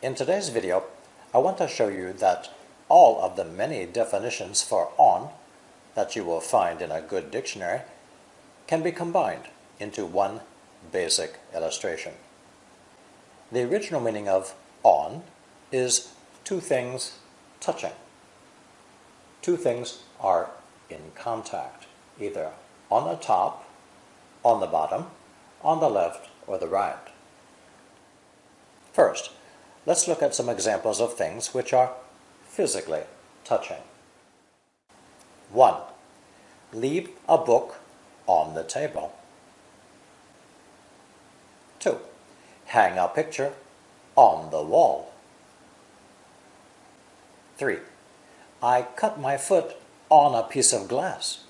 In today's video, I want to show you that all of the many definitions for on that you will find in a good dictionary can be combined into one basic illustration. The original meaning of on is two things touching. Two things are in contact, either on the top, on the bottom, on the left, or the right. First, let's look at some examples of things which are physically touching. 1. Leave a book on the table. 2. Hang a picture on the wall. 3. I cut my foot on a piece of glass.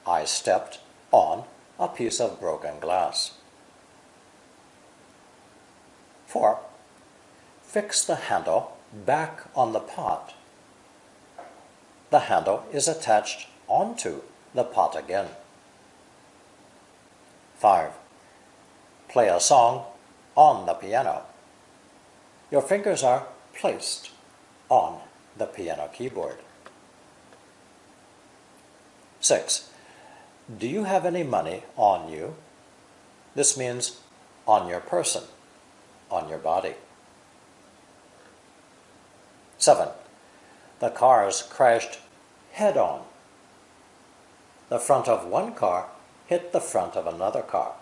I stepped on a piece of broken glass. 4. Fix the handle back on the pot. The handle is attached onto the pot again. 5. Play a song on the piano. Your fingers are placed on the piano keyboard. 6. Do you have any money on you? This means on your person, on your body. 7. The cars crashed head-on. The front of one car hit the front of another car.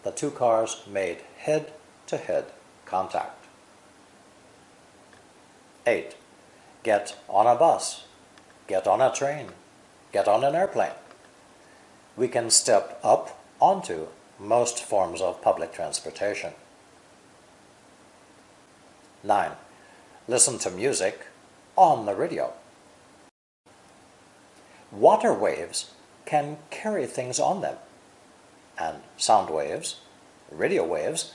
The two cars made head-to-head contact. 8. Get on a bus. Get on a train. Get on an airplane. We can step up onto most forms of public transportation. 9. Listen to music on the radio. Water waves can carry things on them, and sound waves, radio waves,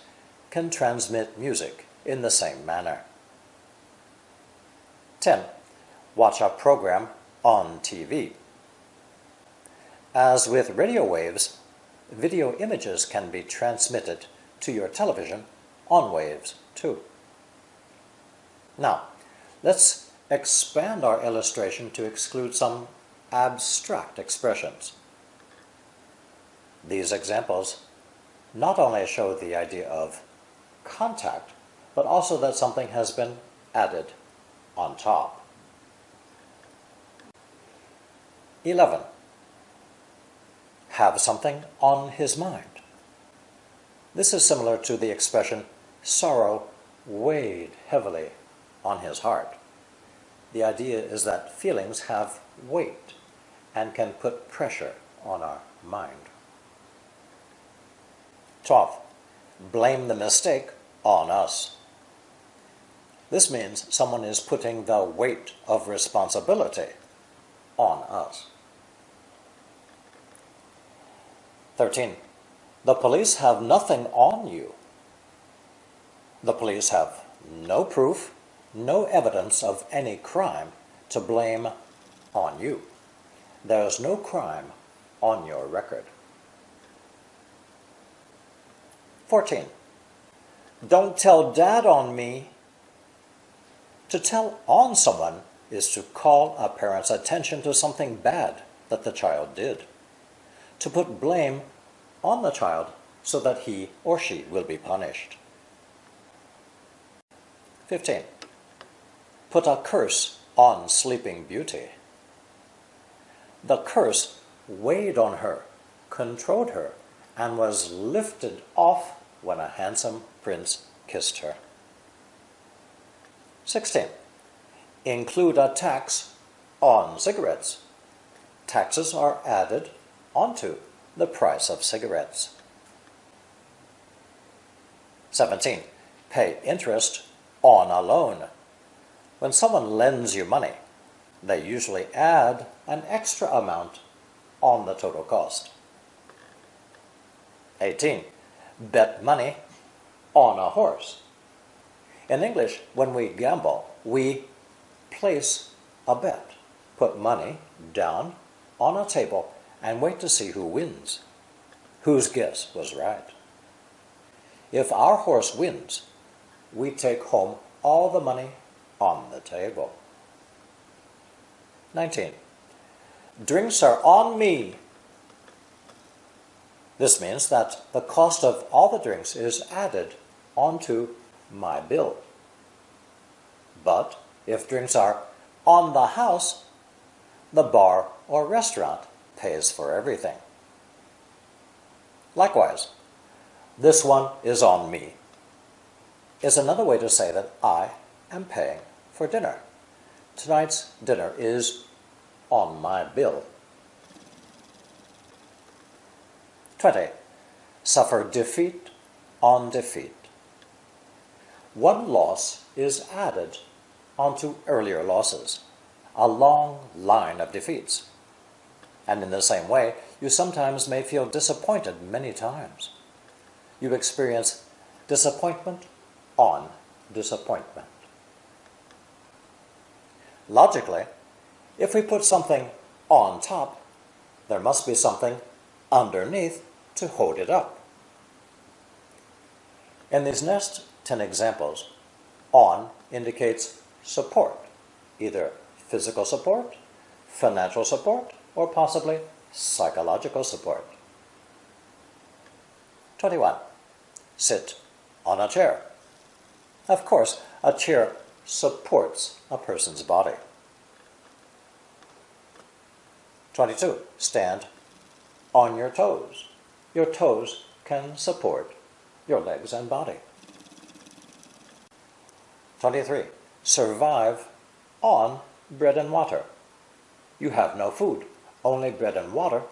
can transmit music in the same manner. 10. Watch a program on TV. As with radio waves, video images can be transmitted to your television on waves too. Now, let's expand our illustration to exclude some abstract expressions. These examples not only show the idea of contact, but also that something has been added on top. 11. Have something on his mind. This is similar to the expression, sorrow weighed heavily on his heart. The idea is that feelings have weight and can put pressure on our mind. 12. Blame the mistake on us. This means someone is putting the weight of responsibility on us. 13. The police have nothing on you. The police have no proof, no evidence of any crime to blame on you. There is no crime on your record. 14. Don't tell Dad on me. To tell on someone is to call a parent's attention to something bad that the child did. To put blame on the child so that he or she will be punished. 15. Put a curse on Sleeping Beauty. The curse weighed on her, controlled her, and was lifted off when a handsome prince kissed her. 16. Include a tax on cigarettes. Taxes are added onto the price of cigarettes. 17. Pay interest on a loan. When someone lends you money, they usually add an extra amount on the total cost. 18. Bet money on a horse. In English, when we gamble, we place a bet, put money down on a table, and wait to see who wins, whose guess was right. If our horse wins, we take home all the money on the table. 19. Drinks are on me. This means that the cost of all the drinks is added onto my bill. But if drinks are on the house, the bar or restaurant pays for everything. Likewise, this one is on me is another way to say that I am paying for dinner. Tonight's dinner is on my bill. 20. Suffer defeat on defeat. One loss is added onto earlier losses, a long line of defeats. And in the same way, you sometimes may feel disappointed many times. You experience disappointment on disappointment. Logically, if we put something on top, there must be something underneath to hold it up. In these next 10 examples, on indicates support, either physical support, financial support, or possibly psychological support. 21. Sit on a chair. Of course, a chair supports a person's body. 22. Stand on your toes. Your toes can support your legs and body. 23. Survive on bread and water. You have no food, only bread and water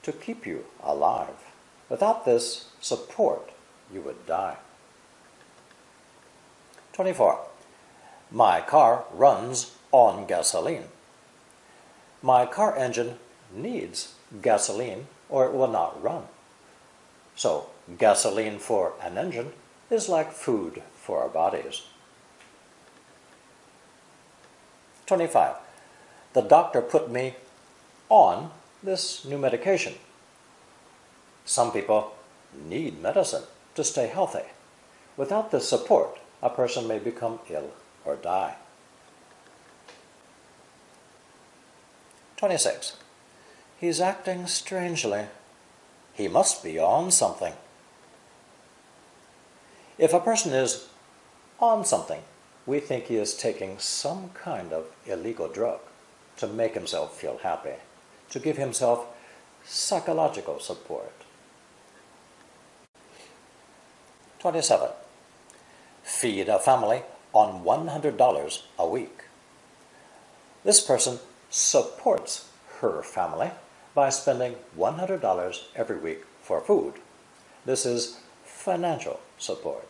to keep you alive. Without this support, you would die. 24. My car runs on gasoline. My car engine needs gasoline or it will not run. So, gasoline for an engine is like food for our bodies. 25. The doctor put me on this new medication. Some people need medicine to stay healthy. Without this support, a person may become ill or die. 26. He's acting strangely. He must be on something. If a person is on something, we think he is taking some kind of illegal drug to make himself feel happy, to give himself psychological support. 27. Feed a family on $100 a week. This person supports her family by spending $100 every week for food. This is financial support.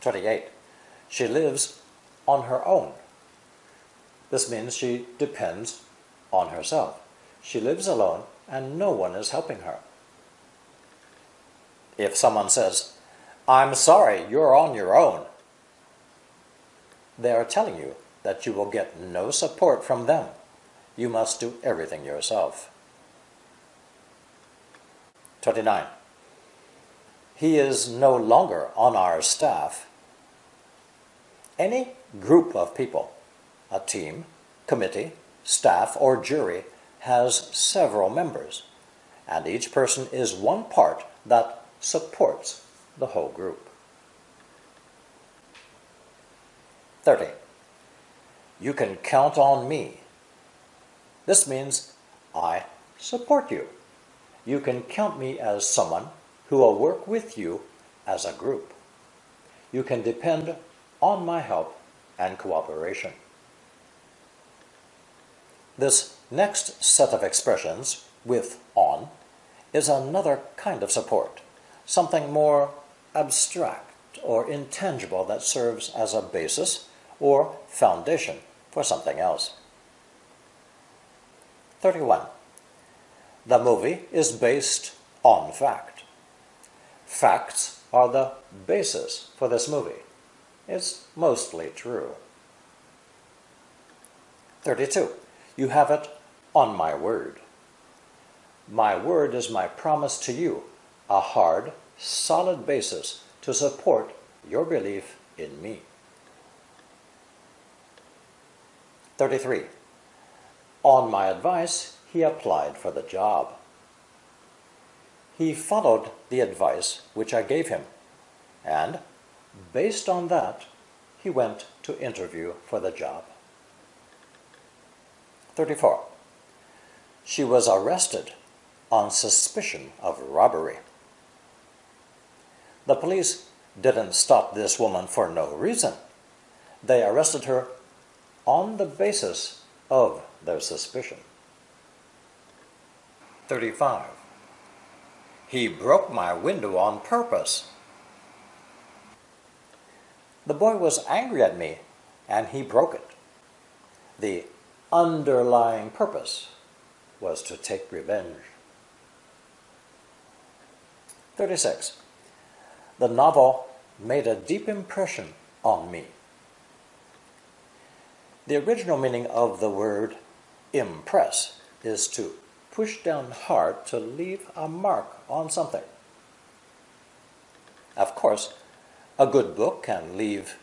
28. She lives on her own. This means she depends on herself. She lives alone and no one is helping her. If someone says, "I'm sorry, you're on your own," they are telling you that you will get no support from them. You must do everything yourself. 29. He is no longer on our staff. Any group of people, a team, committee, staff, or jury, has several members, and each person is one part that supports the whole group. 30. You can count on me. This means I support you. You can count me as someone who will work with you as a group. You can depend on my help and cooperation. This next set of expressions with on is another kind of support, something more abstract or intangible that serves as a basis or foundation for something else. 31. The movie is based on fact. Facts are the basis for this movie. It's mostly true. 32. You have it on my word. My word is my promise to you, a hard solid basis to support your belief in me. 33. On my advice, he applied for the job. He followed the advice which I gave him, and based on that, he went to interview for the job. 34. She was arrested on suspicion of robbery. The police didn't stop this woman for no reason. They arrested her on the basis of their suspicion. 35. He broke my window on purpose. The boy was angry at me, and he broke it. The underlying purpose was to take revenge. 36. The novel made a deep impression on me. The original meaning of the word impress is to push down hard to leave a mark on something. Of course, a good book can leave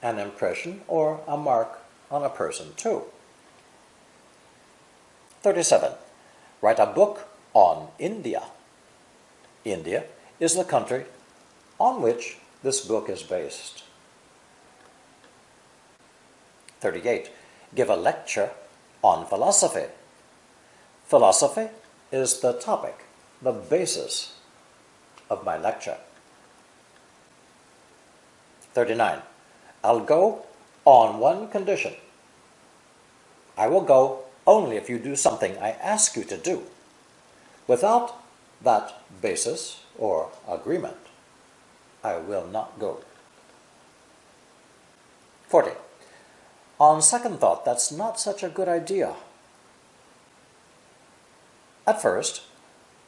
an impression or a mark on a person too. 37. Write a book on India. India is the country on which this book is based. 38. Give a lecture on philosophy. Philosophy is the topic, the basis of my lecture. 39. I'll go on one condition. I will go only if you do something I ask you to do. Without that basis or agreement, I will not go. 40. On second thought, that's not such a good idea. At first,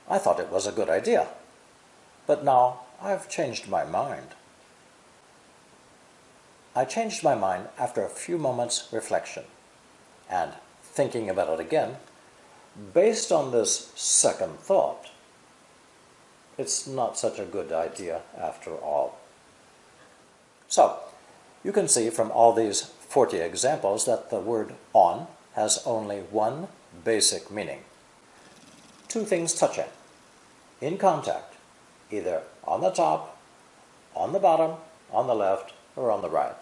I thought it was a good idea, but now I've changed my mind. I changed my mind after a few moments' reflection, and thinking about it again, based on this second thought, it's not such a good idea after all. So, you can see from all these 40 examples that the word on has only one basic meaning. Two things touching, in contact, either on the top, on the bottom, on the left, or on the right.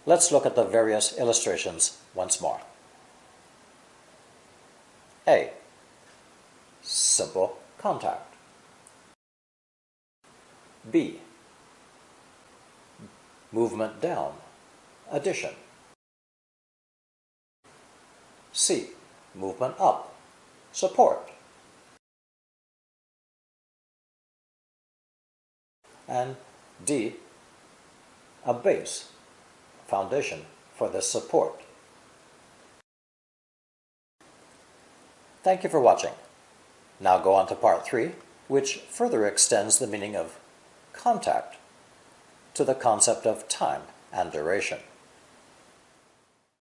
Let's look at the various illustrations once more. A. Simple contact. B. Movement down, addition. C. Movement up, support. And D. A base, foundation for the support. Thank you for watching. Now go on to part 3, which further extends the meaning of contact to the concept of time and duration.